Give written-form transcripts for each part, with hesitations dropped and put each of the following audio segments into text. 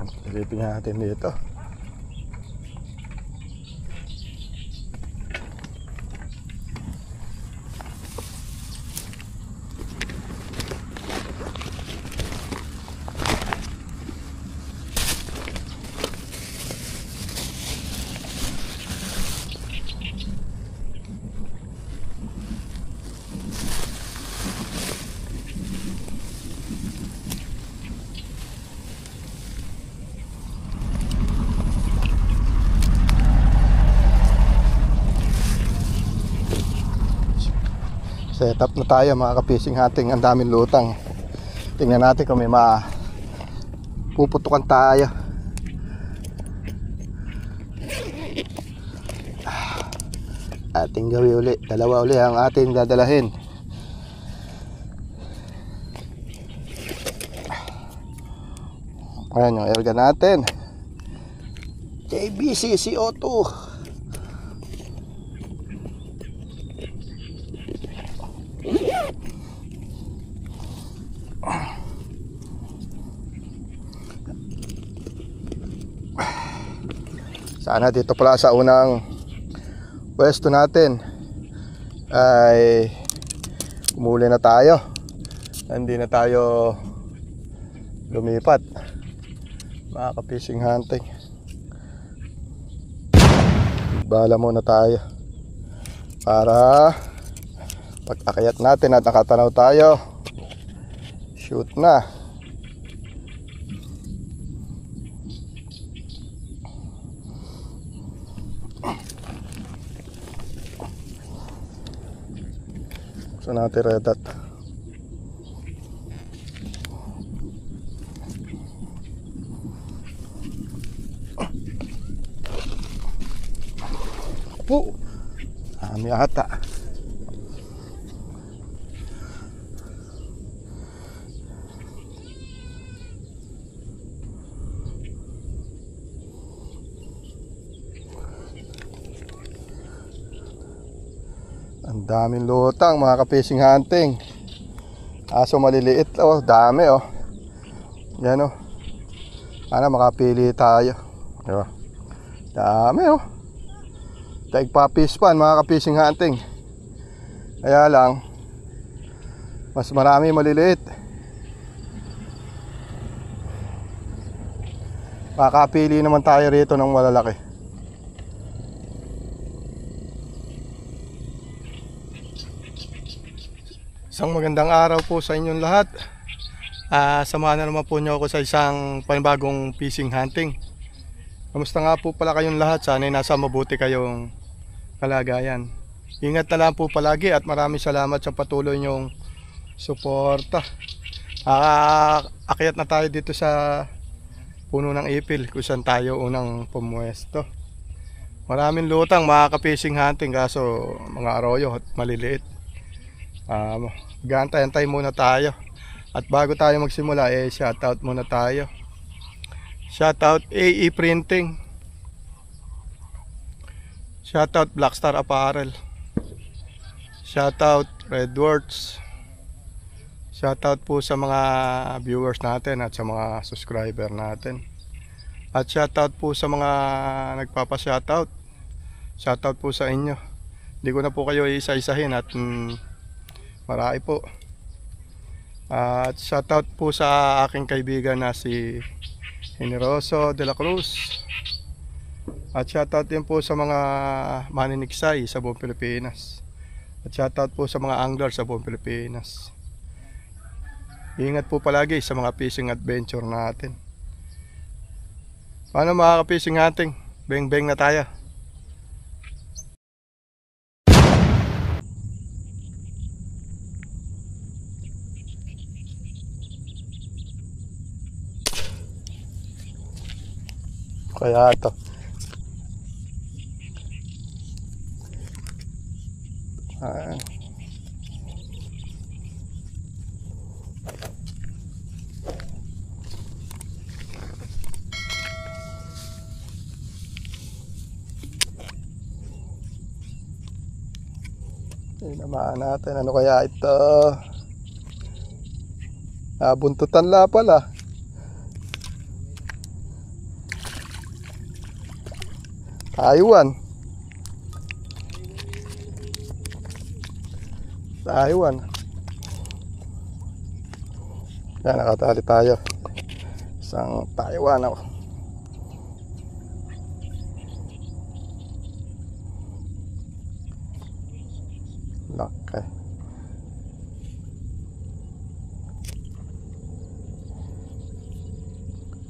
Silipin natin dito. Set up na tayo mga ka-fishing hunting. Ang daming lutang. Tingnan natin kung may mapuputukan tayo. Ating gawin uli. Dalawa uli ang ating dadalahin. Ayan yung erga natin. JBC CO2. Sana dito pala sa unang pwesto natin ay umuli na tayo. Hindi na tayo lumipat mga ka-fishing hunting. Bala muna tayo para pag akyat natin at nakatanaw tayo, shoot na. Gusto natin red dot. Po, dami ata. Ang daming lutang mga ka-fishing hunting. Aso maliliit, oh, dami oh. Yan oh. Sana makapili tayo. Diba? Dami oh. Daig pa fish pan mga ka-fishing hunting. Kaya lang mas marami maliliit. Makapili naman tayo rito ng malalaki. Isang magandang araw po sa inyong lahat. Samahan na naman po niyo ako sa isang panibagong fishing hunting. Kamusta nga po pala kayong lahat? Sana nasa mabuti kayong kalagayan. Ingat na lang po palagi at maraming salamat sa patuloy niyong suporta. Akyat na tayo dito sa puno ng ipil kung saan tayo unang pumuesto. Maraming lutang mga ka-fishing hunting kaso mga arroyo at maliliit. Gantay-antay muna tayo. At bago tayo magsimula, shoutout muna tayo. Shoutout AE Printing. Shoutout Blackstar Apparel. Shoutout Redwords. Shoutout po sa mga viewers natin at sa mga subscriber natin. At shoutout po sa mga nagpapa-shoutout. Shoutout po sa inyo. Hindi ko na po kayo isa-isahin at marami po. At shoutout po sa aking kaibigan na si Generoso de la Cruz. At shoutout din po sa mga maniniksay sa buong Pilipinas. At shoutout po sa mga angler sa buong Pilipinas. Ingat po palagi sa mga fishing adventure natin. Paano mga ka-fishing hunting? Beng-beng na tayo. Kaya ito naman natin ano kaya ito. Buntutan la pala. Taiwan. Taiwan. Yan, nakatali tayo. Isang Taiwan ako. Laki.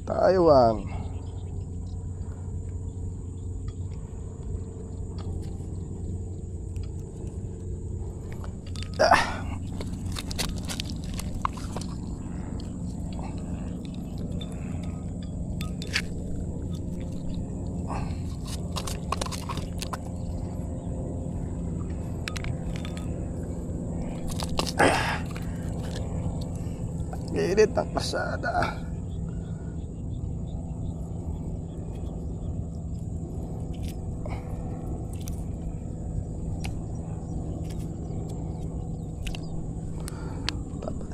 Taiwan. Gilid ng pasada.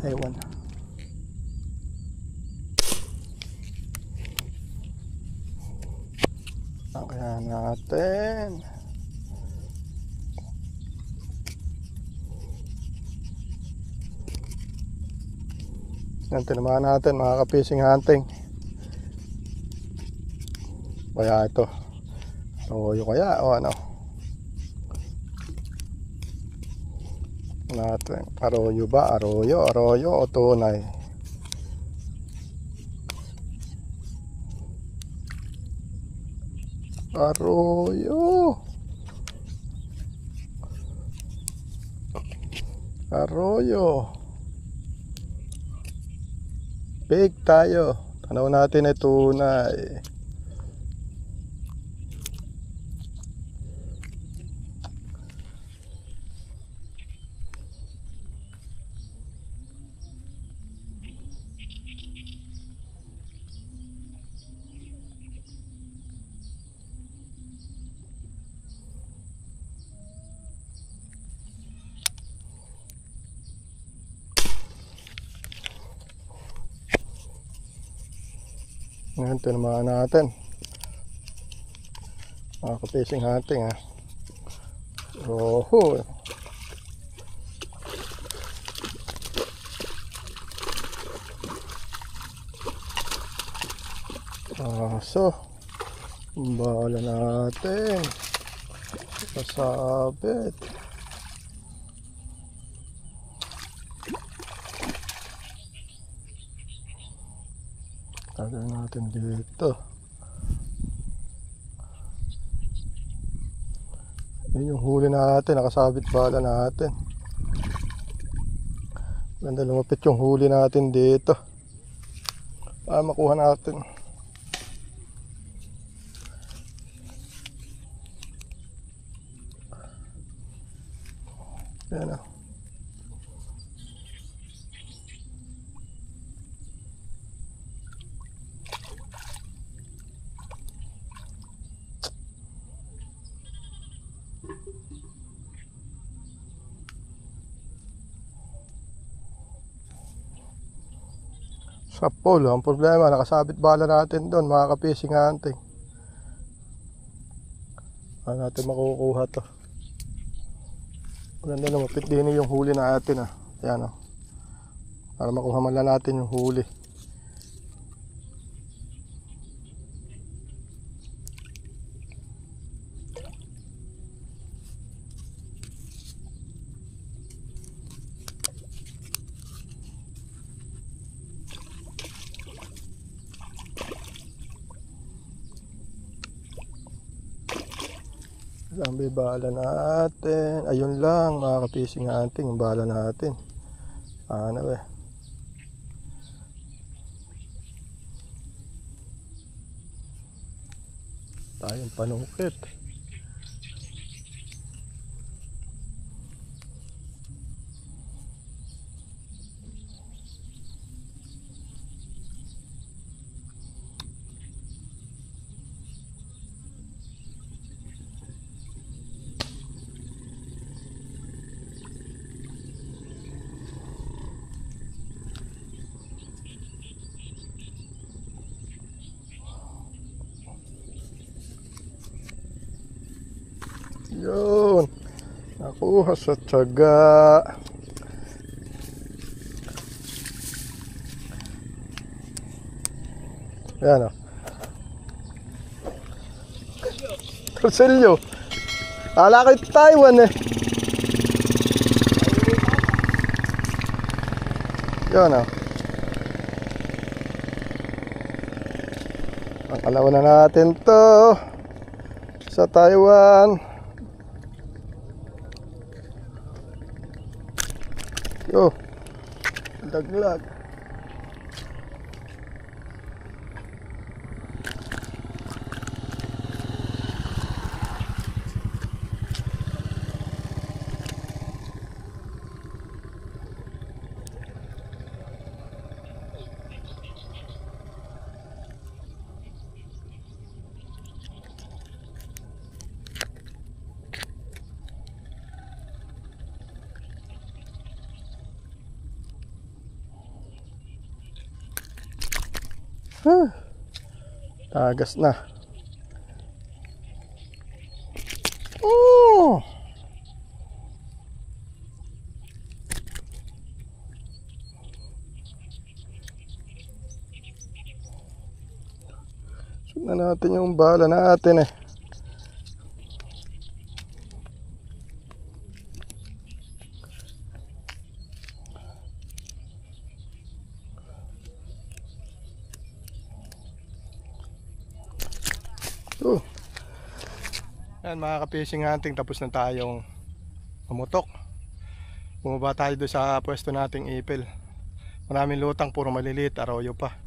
Taiwan. Kaya natin. Yan, tinamaan natin mga ka-fishing hunting. Kaya ito Arroyo kaya o ano natin. Arroyo ba? Arroyo o tunay? Arroyo. Big tayo. Tanaw natin ay tunay. Ngayon, tinamaan natin. Mga ka-fishing hunting ha. Oho. So, bala natin. Pasabit. Tagay natin dito. Yun yung huli natin, nakasabit bala natin. Ganda, lumapit yung huli natin dito para makuha natin. Yan o. Sa pole, ang problema, nakasabit bala natin doon, mga ka-fishing hunting. Paano natin makukuha to? Maganda, lumapit din yung huli natin ah. Ayan oh. Para makuha man lang natin yung huli. Ang bala natin. Ayun lang mga ka-fishing hunting, yung bala natin. Ano ba? Tayong panukit. Yun. Nakuha sa tiyaga. Yan o. Torsilyo. Ala ko ito Taiwan eh. Yan o. Pangalawa na natin to sa Taiwan. Yo, laglag. Tagas na. Oh. Sundan natin yung bala natin eh. Yan mga ka-fishing hunting, tapos na tayong pumutok. Bumaba tayo doon sa pwesto nating ipil. Maraming lutang, puro maliliit, arroyo pa.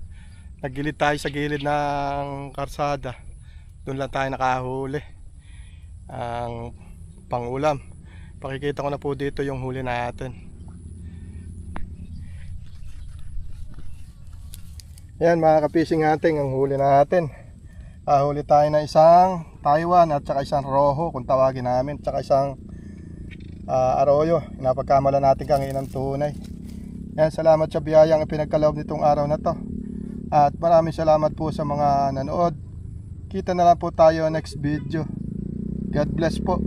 Naggilid tayo sa gilid ng karsada. Doon lang tayo nakahuli ang pangulam. Pakikita ko na po dito yung huli natin. Yan mga ka-fishing hunting, ang huli natin. Huli tayo na isang Taiwan at saka isang roho kung tawagin namin, at saka isang arroyo. Napagkamala natin kanginang tunay. Yan, salamat sa biyayang ipinagkaloob nitong araw na to. At maraming salamat po sa mga nanood. Kita na lang po tayo next video. God bless po.